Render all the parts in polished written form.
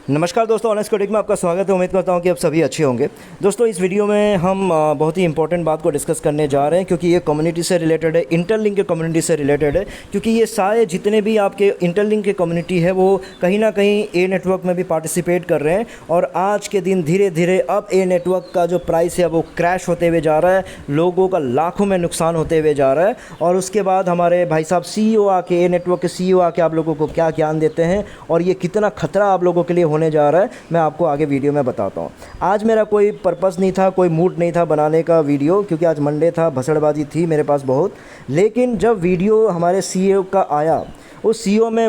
नमस्कार दोस्तों, honest coding में आपका स्वागत है। उम्मीद करता हूं कि आप सभी अच्छे होंगे। दोस्तों, इस वीडियो में हम बहुत ही इंपॉर्टेंट बात को डिस्कस करने जा रहे हैं, क्योंकि ये कम्युनिटी से रिलेटेड है, इंटरलिंक के कम्युनिटी से रिलेटेड है। क्योंकि ये सारे जितने भी आपके इंटरलिंक के कम्युनिटी है वो कहीं ना कहीं ए नेटवर्क में भी पार्टिसिपेट कर रहे हैं। और आज के दिन धीरे धीरे अब ए नेटवर्क का जो प्राइस है वो क्रैश होते हुए जा रहा है, लोगों का लाखों में नुकसान होते हुए जा रहा है। और उसके बाद हमारे भाई साहब CEO आके, ए नेटवर्क के CEO आके आप लोगों को क्या ज्ञान देते हैं और ये कितना खतरा आप लोगों के लिए होने जा रहा है, मैं आपको आगे वीडियो में बताता हूँ। आज मेरा कोई पर्पस नहीं था, कोई मूड नहीं था बनाने का वीडियो, क्योंकि आज मंडे था, भसड़बाजी थी मेरे पास बहुत। लेकिन जब वीडियो हमारे CEO का आया, उस CEO में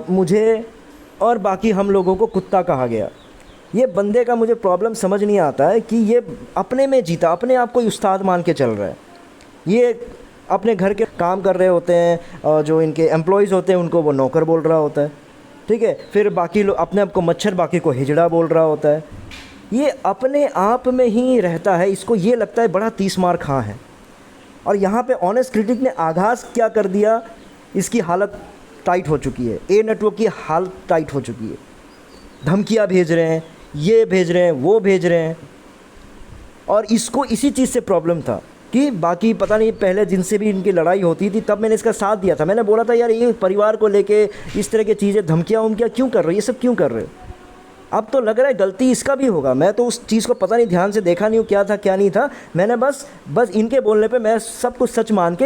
मुझे और बाकी हम लोगों को कुत्ता कहा गया। ये बंदे का मुझे प्रॉब्लम समझ नहीं आता है कि ये अपने में जीता, अपने आप को उस्ताद मान के चल रहा है। ये अपने घर के काम कर रहे होते हैं और जो इनके एम्प्लॉयज़ होते हैं उनको वो नौकर बोल रहा होता है, ठीक है। फिर बाकी लोग अपने आप को मच्छर, बाकी को हिजड़ा बोल रहा होता है। ये अपने आप में ही रहता है, इसको ये लगता है बड़ा 30 मार खां है। और यहाँ पे ऑनेस्ट क्रिटिक ने आगाज़ क्या कर दिया, इसकी हालत टाइट हो चुकी है। ए नेटवर्क की हालत टाइट हो चुकी है। धमकियाँ भेज रहे हैं, ये भेज रहे हैं, वो भेज रहे हैं। और इसको इसी चीज़ से प्रॉब्लम था कि बाकी पता नहीं पहले जिनसे भी इनकी लड़ाई होती थी तब मैंने इसका साथ दिया था। मैंने बोला था यार ये परिवार को लेके इस तरह की चीज़ें, धमकियाँ उमकियाँ क्यों कर रहे हो, ये सब क्यों कर रहे हो। अब तो लग रहा है गलती इसका भी होगा। मैं तो उस चीज़ को पता नहीं, ध्यान से देखा नहीं हूँ क्या था क्या नहीं था। मैंने बस इनके बोलने पे मैं सब कुछ सच मान के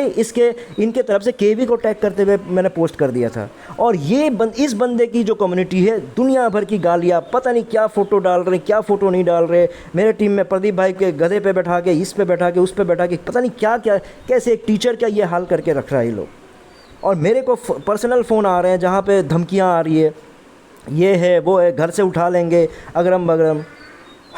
इनके तरफ से केवी को टैग करते हुए मैंने पोस्ट कर दिया था। और इस बंदे की जो कम्युनिटी है, दुनिया भर की गालियाँ, पता नहीं क्या फ़ोटो डाल रहे, क्या फ़ोटो नहीं डाल रहे। मेरे टीम में प्रदीप भाई के गधे पे बैठा के, इस पे बैठा के, उस पे बैठा के, पता नहीं क्या क्या, कैसे एक टीचर का ये हाल करके रख रहा है ये लोग। और मेरे को पर्सनल फ़ोन आ रहे हैं जहाँ पर धमकियाँ आ रही है, ये है वो है, घर से उठा लेंगे, अगरम बगरम।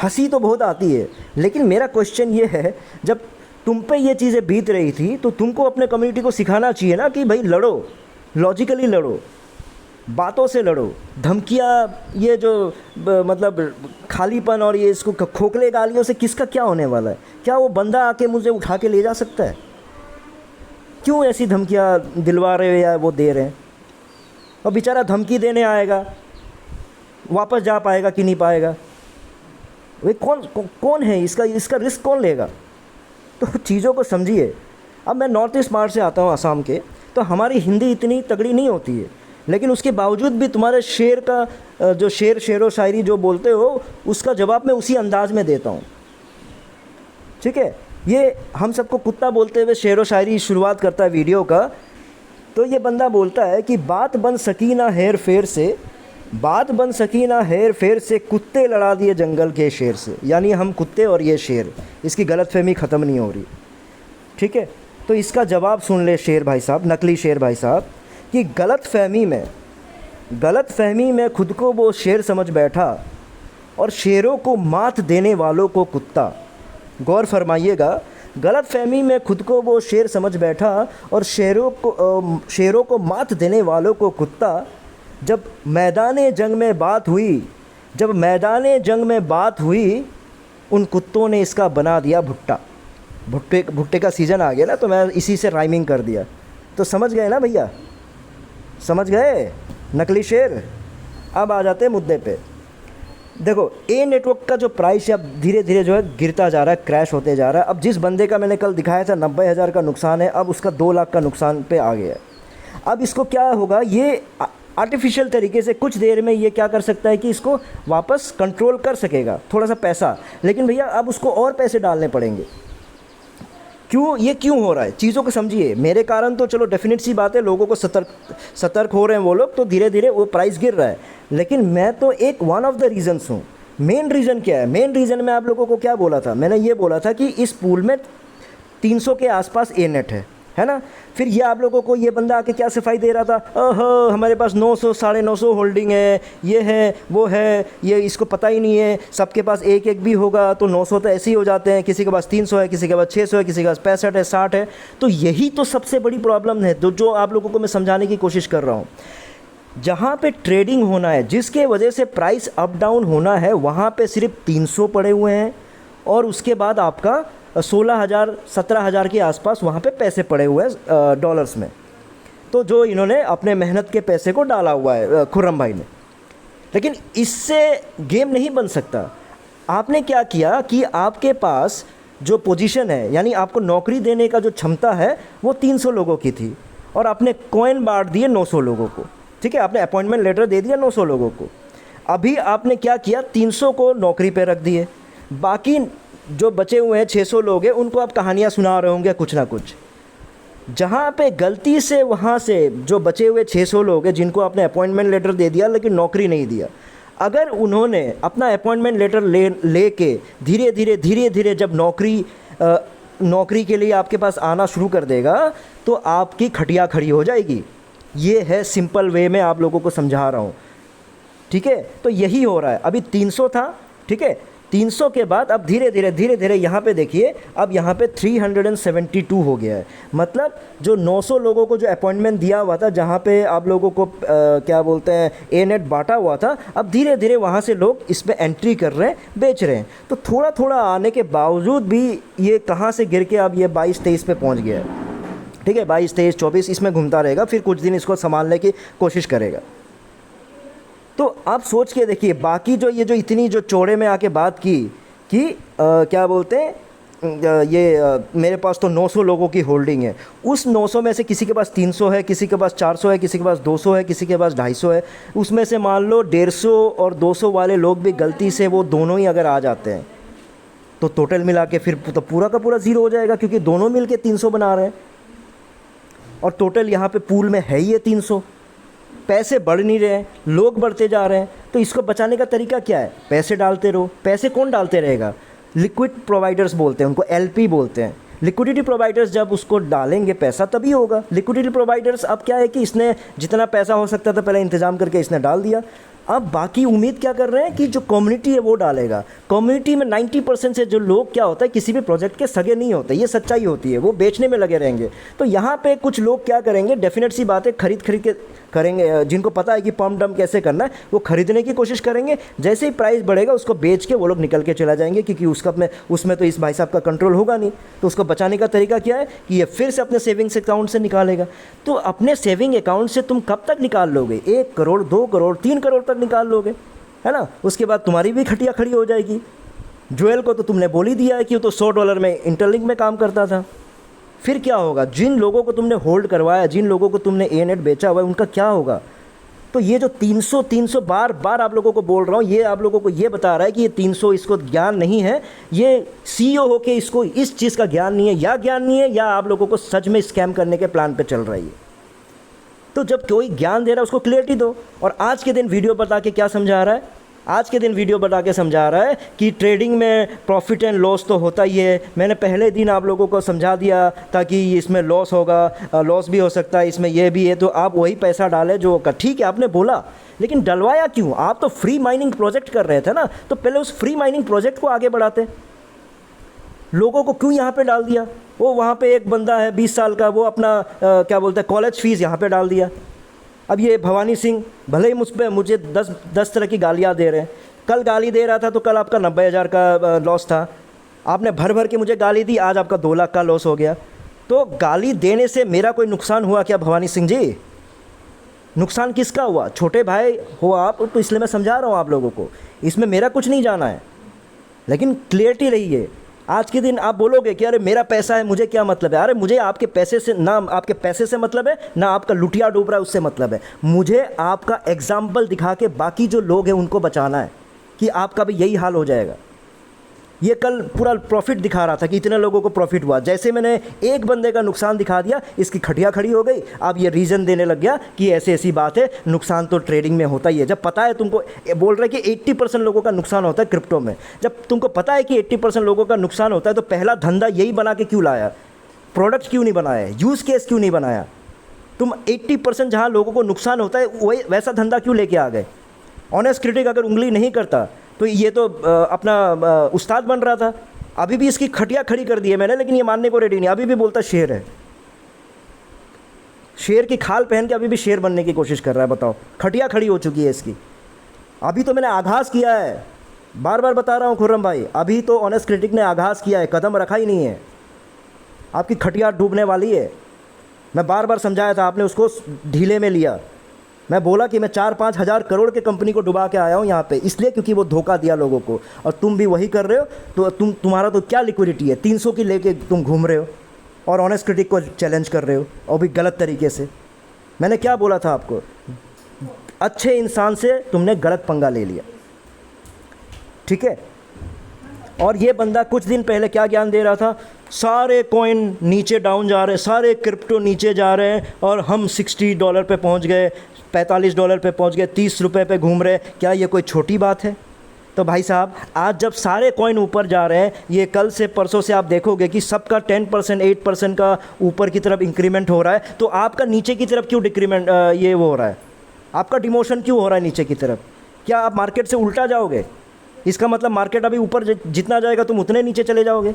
हंसी तो बहुत आती है, लेकिन मेरा क्वेश्चन ये है, जब तुम पे ये चीज़ें बीत रही थी तो तुमको अपने कम्युनिटी को सिखाना चाहिए ना कि भाई लड़ो, लॉजिकली लड़ो, बातों से लड़ो। धमकियाँ, ये जो मतलब खालीपन और ये इसको खोखले गालियों से किसका क्या होने वाला है। क्या वो बंदा आके मुझे उठा के ले जा सकता है? क्यों ऐसी धमकियाँ दिलवा रहे हो या वो दे रहे हैं? और बेचारा धमकी देने आएगा, वापस जा पाएगा कि नहीं पाएगा? वे कौन है, इसका रिस्क कौन लेगा? तो चीज़ों को समझिए। अब मैं नॉर्थ ईस्ट पार्ट से आता हूँ, असम के, तो हमारी हिंदी इतनी तगड़ी नहीं होती है, लेकिन उसके बावजूद भी तुम्हारे शेर का जो शेरो शायरी जो बोलते हो उसका जवाब मैं उसी अंदाज में देता हूँ, ठीक है। ये हम सबको कुत्ता बोलते हुए शेरो शायरी शुरुआत करता है वीडियो का। तो ये बंदा बोलता है कि बात बन सकी ना हेर फेर से, बात बन सकी ना हेर फेर से, कुत्ते लड़ा दिए जंगल के शेर से। यानी हम कुत्ते और ये शेर, इसकी गलतफहमी ख़त्म नहीं हो रही, ठीक है। तो इसका जवाब सुन ले शेर भाई साहब, नकली शेर भाई साहब, कि गलतफहमी में खुद को वो शेर समझ बैठा और शेरों को मात देने वालों को कुत्ता। गौर फरमाइएगा, गलतफहमी में खुद को वो शेर समझ बैठा और शेरों को मात देने वालों को कुत्ता। जब मैदाने जंग में बात हुई, उन कुत्तों ने इसका बना दिया भुट्टा। भुट्टे का सीज़न आ गया ना, तो मैं इसी से राइमिंग कर दिया। तो समझ गए ना भैया, समझ गए नकली शेर। अब आ जाते हैं मुद्दे पे। देखो, ए नेटवर्क का जो प्राइस है अब धीरे धीरे जो है गिरता जा रहा है, क्रैश होते जा रहा है। अब जिस बंदे का मैंने कल दिखाया था 90,000 का नुकसान है, अब उसका 2 लाख का नुकसान पे आ गया है। अब इसको क्या होगा, ये आर्टिफिशियल तरीके से कुछ देर में ये क्या कर सकता है कि इसको वापस कंट्रोल कर सकेगा, थोड़ा सा पैसा। लेकिन भैया अब उसको और पैसे डालने पड़ेंगे। क्यों हो रहा है, चीज़ों को समझिए। मेरे कारण तो चलो डेफिनेट सी बात है, लोगों को सतर्क हो रहे हैं वो लोग, तो धीरे धीरे वो प्राइस गिर रहा है। लेकिन मैं तो एक वन ऑफ द रीज़न्स हूँ। मेन रीज़न क्या है? मेन रीज़न मैं आप लोगों को क्या बोला था? मैंने ये बोला था कि इस पूल में 300 के आसपास ए नेट है ना। फिर ये आप लोगों को ये बंदा आके क्या सफाई दे रहा था, ओहो हमारे पास 900 950 होल्डिंग है, ये है वो है, ये इसको पता ही नहीं है, सबके पास एक एक भी होगा तो 900 तो ऐसे ही हो जाते हैं। किसी के पास 300 है, किसी के पास 600 है, किसी के पास 65 है, 60 है। तो यही तो सबसे बड़ी प्रॉब्लम है जो आप लोगों को मैं समझाने की कोशिश कर रहा हूँ। जहाँ पे ट्रेडिंग होना है, जिसके वजह से प्राइस अप डाउन होना है, वहाँ पे सिर्फ 300 पड़े हुए हैं और उसके बाद आपका 16,000 17,000 के आसपास वहाँ पे पैसे पड़े हुए हैं डॉलर्स में। तो जो इन्होंने अपने मेहनत के पैसे को डाला हुआ है खुर्रम भाई ने। लेकिन इससे गेम नहीं बन सकता। आपने क्या किया कि आपके पास जो पोजीशन है, यानी आपको नौकरी देने का जो क्षमता है, वो 300 लोगों की थी, और आपने कॉइन बांट दिए 900 लोगों को। ठीक है, आपने अपॉइंटमेंट लेटर दे दिया 900 लोगों को। अभी आपने क्या किया, 300 को नौकरी पे रख दिए, बाकी जो बचे हुए हैं 600 लोग हैं, उनको आप कहानियाँ सुना रहे होंगे कुछ ना कुछ। जहाँ पे गलती से, वहाँ से जो बचे हुए 600 लोग हैं जिनको आपने अपॉइंटमेंट लेटर दे दिया लेकिन नौकरी नहीं दिया, अगर उन्होंने अपना अपॉइंटमेंट लेटर लेके धीरे धीरे जब नौकरी के लिए आपके पास आना शुरू कर देगा, तो आपकी खटिया खड़ी हो जाएगी। ये है सिंपल वे में आप लोगों को समझा रहा हूँ। ठीक है, तो यही हो रहा है। अभी 300 था, ठीक है, 300 के बाद अब धीरे धीरे यहाँ पे देखिए, अब यहाँ पे 372 हो गया है। मतलब जो 900 लोगों को जो अपॉइंटमेंट दिया हुआ था, जहाँ पे आप लोगों को क्या बोलते हैं, ए नेट बांटा हुआ था, अब धीरे धीरे वहाँ से लोग इस पर एंट्री कर रहे हैं, बेच रहे हैं। तो थोड़ा थोड़ा आने के बावजूद भी ये कहाँ से गिर के अब ये 22-23 पे पहुँच गया है। ठीक है, 22, 23, 24 इसमें घूमता रहेगा, फिर कुछ दिन इसको संभालने की कोशिश करेगा। तो आप सोच के देखिए, बाकी जो ये जो इतनी जो चौड़े में आके बात की कि क्या बोलते हैं, मेरे पास तो 900 लोगों की होल्डिंग है, उस 900 में से किसी के पास 300 है, किसी के पास 400 है, किसी के पास 200 है, किसी के पास 250 है। उसमें से मान लो 150 और 200 वाले लोग भी गलती से वो दोनों ही अगर आ जाते हैं, तो टोटल मिला के फिर तो पूरा का पूरा ज़ीरो हो जाएगा, क्योंकि दोनों मिल के 300 बना रहे हैं, और टोटल यहाँ पे पूल में है ही ये 300। पैसे बढ़ नहीं रहे हैं, लोग बढ़ते जा रहे हैं। तो इसको बचाने का तरीका क्या है, पैसे डालते रहो। पैसे कौन डालते रहेगा, लिक्विड प्रोवाइडर्स बोलते हैं उनको, एलपी बोलते हैं। लिक्विडिटी प्रोवाइडर्स जब उसको डालेंगे पैसा तभी होगा। लिक्विडिटी प्रोवाइडर्स अब क्या है कि इसने जितना पैसा हो सकता था पहले इंतज़ाम करके इसने डाल दिया। अब बाकी उम्मीद क्या कर रहे हैं कि जो कम्युनिटी है वो डालेगा। कम्युनिटी में 90% से जो लोग क्या होता है, किसी भी प्रोजेक्ट के सगे नहीं होते, ये सच्चाई होती है, वो बेचने में लगे रहेंगे। तो यहाँ पे कुछ लोग क्या करेंगे, डेफिनेट सी बात है, खरीद के करेंगे। जिनको पता है कि पम्प डंप कैसे करना है, वो खरीदने की कोशिश करेंगे। जैसे ही प्राइस बढ़ेगा उसको बेच के वो लोग निकल के चला जाएंगे, क्योंकि उसमें तो इस भाई साहब का कंट्रोल होगा नहीं। तो उसको बचाने का तरीका क्या है कि ये फिर से अपने सेविंग्स अकाउंट से निकालेगा। तो अपने सेविंग अकाउंट से तुम कब तक निकाल लोगे, 1 करोड़, 2 करोड़, 3 करोड़ तक निकाल लोगे, है ना। उसके बाद तुम्हारी भी खटिया खड़ी हो जाएगी। जोएल को तो तुमने बोल ही दिया है कि वो तो $100 में इंटरलिंक में काम करता था। फिर क्या होगा, जिन लोगों को तुमने होल्ड करवाया, जिन लोगों को तुमने ए नेट बेचा हुआ है, उनका क्या होगा। तो ये जो 300 बार बार आप लोगों को बोल रहा हूँ, ये आप लोगों को ये बता रहा है कि ये 300 इसको ज्ञान नहीं है, ये CEO होके इसको इस चीज़ का ज्ञान नहीं है, या ज्ञान नहीं है, या आप लोगों को सच में स्कैम करने के प्लान पे चल रही है। तो जब कोई ज्ञान दे रहा है उसको क्लियरिटी दो। और आज के दिन वीडियो बता के क्या समझा रहा है, आज के दिन वीडियो बता के समझा रहा है कि ट्रेडिंग में प्रॉफिट एंड लॉस तो होता ही है। मैंने पहले दिन आप लोगों को समझा दिया ताकि इसमें लॉस होगा, लॉस भी हो सकता है, इसमें ये भी है, तो आप वही पैसा डालें जो का। ठीक है, आपने बोला, लेकिन डलवाया क्यों। आप तो फ्री माइनिंग प्रोजेक्ट कर रहे थे ना, तो पहले उस फ्री माइनिंग प्रोजेक्ट को आगे बढ़ाते। लोगों को क्यों यहाँ पे डाल दिया। वो वहाँ पे एक बंदा है 20 साल का, वो अपना क्या बोलते हैं कॉलेज फीस यहाँ पे डाल दिया। अब ये भवानी सिंह भले ही मुझे 10 तरह की गालियाँ दे रहे हैं। कल गाली दे रहा था तो कल आपका 90,000 का लॉस था। आपने भर भर के मुझे गाली दी, आज आपका 2 लाख का लॉस हो गया। तो गाली देने से मेरा कोई नुकसान हुआ क्या भवानी सिंह जी। नुकसान किसका हुआ, छोटे भाई हो आप, तो इसलिए मैं समझा रहा हूँ आप लोगों को, इसमें मेरा कुछ नहीं जाना है। लेकिन क्लियरिटी रही है। आज के दिन आप बोलोगे कि अरे मेरा पैसा है, मुझे क्या मतलब है। अरे मुझे आपके पैसे से ना, आपके पैसे से मतलब है ना, आपका लुटिया डूब रहा है उससे मतलब है। मुझे आपका एग्जाम्पल दिखा के बाकी जो लोग हैं उनको बचाना है कि आपका भी यही हाल हो जाएगा। ये कल पूरा प्रॉफिट दिखा रहा था कि इतने लोगों को प्रॉफिट हुआ, जैसे मैंने एक बंदे का नुकसान दिखा दिया, इसकी खटिया खड़ी हो गई। अब ये रीज़न देने लग गया कि ऐसी ऐसी बात है, नुकसान तो ट्रेडिंग में होता ही है। जब पता है तुमको, बोल रहे कि 80% लोगों का नुकसान होता है क्रिप्टो में। जब तुमको पता है कि 80% लोगों का नुकसान होता है, तो पहला धंधा यही बना के क्यों लाया, प्रोडक्ट क्यों नहीं बनाया, यूज़ केस क्यों नहीं बनाया। तुम 80% जहाँ लोगों को नुकसान होता है वही वैसा धंधा क्यों लेके आ गए। ऑनेस्ट क्रिटिक अगर उंगली नहीं करता तो ये तो अपना उस्ताद बन रहा था। अभी भी इसकी खटिया खड़ी कर दी है मैंने, लेकिन ये मानने को रेडी नहीं। अभी भी बोलता शेर है, शेर की खाल पहन के अभी भी शेर बनने की कोशिश कर रहा है। बताओ, खटिया खड़ी हो चुकी है इसकी। अभी तो मैंने आगाज़ किया है, बार बार बता रहा हूँ खुर्रम भाई, अभी तो ऑनेस्ट क्रिटिक ने आगाज़ किया है, कदम रखा ही नहीं है। आपकी खटिया डूबने वाली है। मैं बार बार समझाया था, आपने उसको ढीले में लिया। मैं बोला कि मैं 4-5 हज़ार करोड़ के कंपनी को डुबा के आया हूँ यहाँ पे, इसलिए क्योंकि वो धोखा दिया लोगों को, और तुम भी वही कर रहे हो। तो तुम्हारा तो क्या लिक्विडिटी है, 300 की लेके तुम घूम रहे हो और ऑनेस्ट क्रिटिक को चैलेंज कर रहे हो, और भी गलत तरीके से। मैंने क्या बोला था आपको, अच्छे इंसान से तुमने गलत पंगा ले लिया, ठीक है। और ये बंदा कुछ दिन पहले क्या ज्ञान दे रहा था, सारे कॉइन नीचे डाउन जा रहे हैं, सारे क्रिप्टो नीचे जा रहे हैं, और हम $60 पे पहुंच गए, $45 पे पहुंच गए, ₹30 पे घूम रहे हैं। क्या ये कोई छोटी बात है? तो भाई साहब, आज जब सारे कॉइन ऊपर जा रहे हैं, ये कल से परसों से आप देखोगे कि सबका 10% 8% का ऊपर की तरफ इंक्रीमेंट हो रहा है, तो आपका नीचे की तरफ क्यों डिक्रीमेंट ये वो हो रहा है, आपका डिमोशन क्यों हो रहा है नीचे की तरफ? क्या आप मार्केट से उल्टा जाओगे? इसका मतलब मार्केट अभी ऊपर जितना जाएगा तुम उतने नीचे चले जाओगे।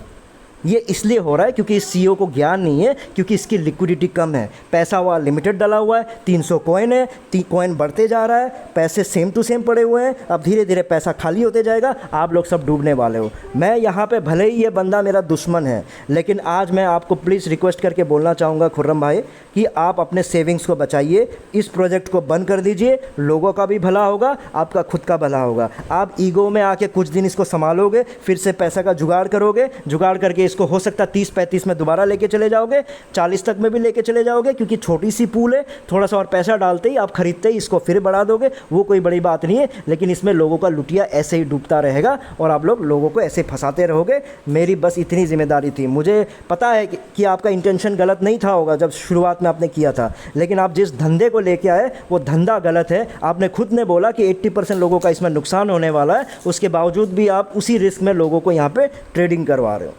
ये इसलिए हो रहा है क्योंकि इस सीईओ को ज्ञान नहीं है, क्योंकि इसकी लिक्विडिटी कम है, पैसा हुआ लिमिटेड डला हुआ है, 300 कॉइन है, कॉइन बढ़ते जा रहा है, पैसे सेम टू सेम पड़े हुए हैं, अब धीरे धीरे पैसा खाली होते जाएगा, आप लोग सब डूबने वाले हो। मैं यहाँ पे भले ही ये बंदा मेरा दुश्मन है, लेकिन आज मैं आपको प्लीज़ रिक्वेस्ट करके बोलना चाहूँगा खुर्रम भाई कि आप अपने सेविंग्स को बचाइए, इस प्रोजेक्ट को बंद कर दीजिए, लोगों का भी भला होगा, आपका खुद का भला होगा। आप ईगो में आके कुछ दिन इसको संभालोगे, फिर से पैसा का जुगाड़ करोगे, जुगाड़ करके इसको हो सकता है 30-35 में दोबारा लेके चले जाओगे, 40 तक में भी लेके चले जाओगे, क्योंकि छोटी सी पूल है, थोड़ा सा और पैसा डालते ही आप खरीदते ही इसको फिर बढ़ा दोगे, वो कोई बड़ी बात नहीं है। लेकिन इसमें लोगों का लुटिया ऐसे ही डूबता रहेगा और आप लोग लोगों को ऐसे फंसाते रहोगे। मेरी बस इतनी जिम्मेदारी थी। मुझे पता है कि आपका इंटेंशन गलत नहीं था होगा जब शुरुआत में आपने किया था, लेकिन आप जिस धंधे को लेके आए वो धंधा गलत है। आपने खुद ने बोला कि 80% लोगों का इसमें नुकसान होने वाला है, उसके बावजूद भी आप उसी रिस्क में लोगों को यहाँ पे ट्रेडिंग करवा रहे हो,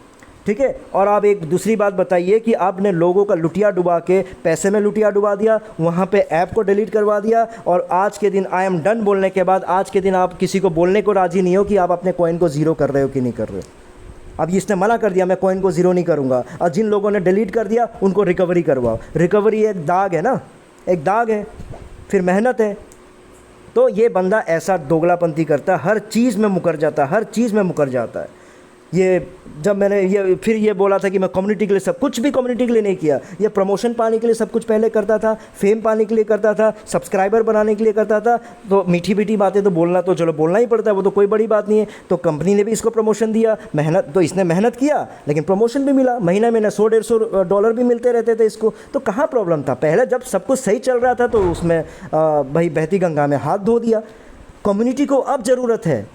ठीक है। और आप एक दूसरी बात बताइए कि आपने लोगों का लुटिया डुबा के पैसे में लुटिया डुबा दिया, वहाँ पे ऐप को डिलीट करवा दिया, और आज के दिन आई एम डन बोलने के बाद आज के दिन आप किसी को बोलने को राज़ी नहीं हो कि आप अपने कॉइन को ज़ीरो कर रहे हो कि नहीं कर रहे हो। अब इसने मना कर दिया मैं कॉइन को ज़ीरो नहीं करूँगा, और जिन लोगों ने डिलीट कर दिया उनको रिकवरी करवाओ। रिकवरी एक दाग है ना, एक दाग है, फिर मेहनत है। तो ये बंदा ऐसा दोगलापंती करता है, हर चीज़ में मुकर जाता है, हर चीज़ में मुकर जाता है। ये जब मैंने ये बोला था कि मैं कम्युनिटी के लिए सब कुछ भी कम्युनिटी के लिए नहीं किया, ये प्रमोशन पाने के लिए सब कुछ पहले करता था, फेम पाने के लिए करता था, सब्सक्राइबर बनाने के लिए करता था। तो मीठी मीठी बातें तो बोलना तो चलो बोलना ही पड़ता है, वो तो कोई बड़ी बात नहीं है। तो कंपनी ने भी इसको प्रमोशन दिया, मेहनत तो इसने मेहनत किया, लेकिन प्रमोशन भी मिला, महीना महीना $100-150 भी मिलते रहते थे इसको। तो कहाँ प्रॉब्लम था? पहले जब सब कुछ सही चल रहा था तो उसमें भाई बहती गंगा में हाथ धो दिया। कम्युनिटी को अब ज़रूरत है,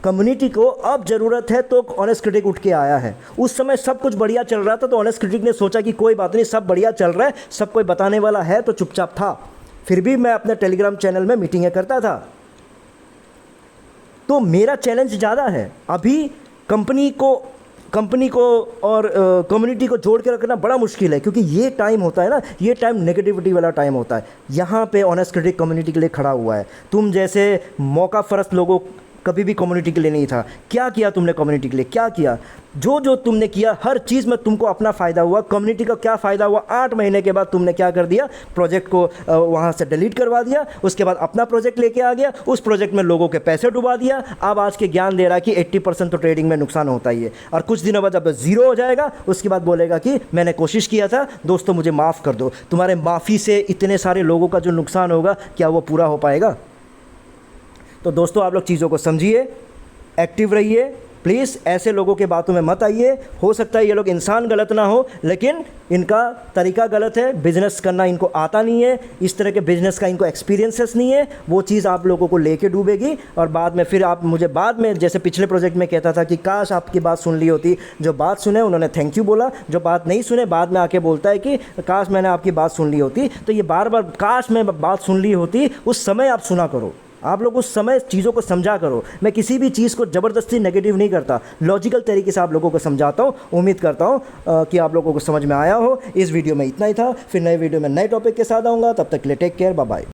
कम्युनिटी को अब ज़रूरत है, तो ऑनेस्ट क्रिटिक उठ के आया है। उस समय सब कुछ बढ़िया चल रहा था तो ऑनेस्ट क्रिटिक ने सोचा कि कोई बात नहीं, सब बढ़िया चल रहा है, सब कोई बताने वाला है, तो चुपचाप था। फिर भी मैं अपने टेलीग्राम चैनल में मीटिंगें करता था। तो मेरा चैलेंज ज़्यादा है। अभी कंपनी को और कम्युनिटी को जोड़ के रखना बड़ा मुश्किल है, क्योंकि ये टाइम होता है ना, ये टाइम नेगेटिविटी वाला टाइम होता है। यहाँ पे ऑनेस्ट क्रिटिक कम्युनिटी के लिए खड़ा हुआ है। तुम जैसे मौका फरस्त लोगों कभी भी कम्युनिटी के लिए नहीं था। क्या किया तुमने कम्युनिटी के लिए? क्या किया? जो तुमने किया हर चीज़ में तुमको अपना फ़ायदा हुआ। कम्युनिटी का क्या फ़ायदा हुआ? 8 महीने के बाद तुमने क्या कर दिया? प्रोजेक्ट को वहाँ से डिलीट करवा दिया, उसके बाद अपना प्रोजेक्ट लेके आ गया, उस प्रोजेक्ट में लोगों के पैसे डुबा दिया। अब आज के ज्ञान दे रहा है कि 80% तो ट्रेडिंग में नुकसान होता ही है, और कुछ दिनों बाद जब ज़ीरो हो जाएगा उसके बाद बोलेगा कि मैंने कोशिश किया था, दोस्तों मुझे माफ़ कर दो। तुम्हारे माफ़ी से इतने सारे लोगों का जो नुकसान होगा, क्या वो पूरा हो पाएगा? तो दोस्तों आप लोग चीज़ों को समझिए, एक्टिव रहिए प्लीज़, ऐसे लोगों के बातों में मत आइए। हो सकता है ये लोग इंसान गलत ना हो, लेकिन इनका तरीका गलत है, बिज़नेस करना इनको आता नहीं है, इस तरह के बिज़नेस का इनको एक्सपीरियंसेस नहीं है। वो चीज़ आप लोगों को लेके डूबेगी, और बाद में फिर आप मुझे बाद में, जैसे पिछले प्रोजेक्ट में कहता था कि काश आपकी बात सुन ली होती। जो बात सुने उन्होंने थैंक यू बोला, जो बात नहीं सुने बाद में आके बोलता है कि काश मैंने आपकी बात सुन ली होती। तो ये बार बार काश मैं बात सुन ली होती, उस समय आप सुना करो, आप लोग उस समय चीज़ों को समझा करो। मैं किसी भी चीज़ को ज़बरदस्ती नेगेटिव नहीं करता, लॉजिकल तरीके से आप लोगों को समझाता हूँ। उम्मीद करता हूँ कि आप लोगों को समझ में आया हो। इस वीडियो में इतना ही था, फिर नए वीडियो में नए टॉपिक के साथ आऊँगा। तब तक के लिए टेक केयर, बाय बाय।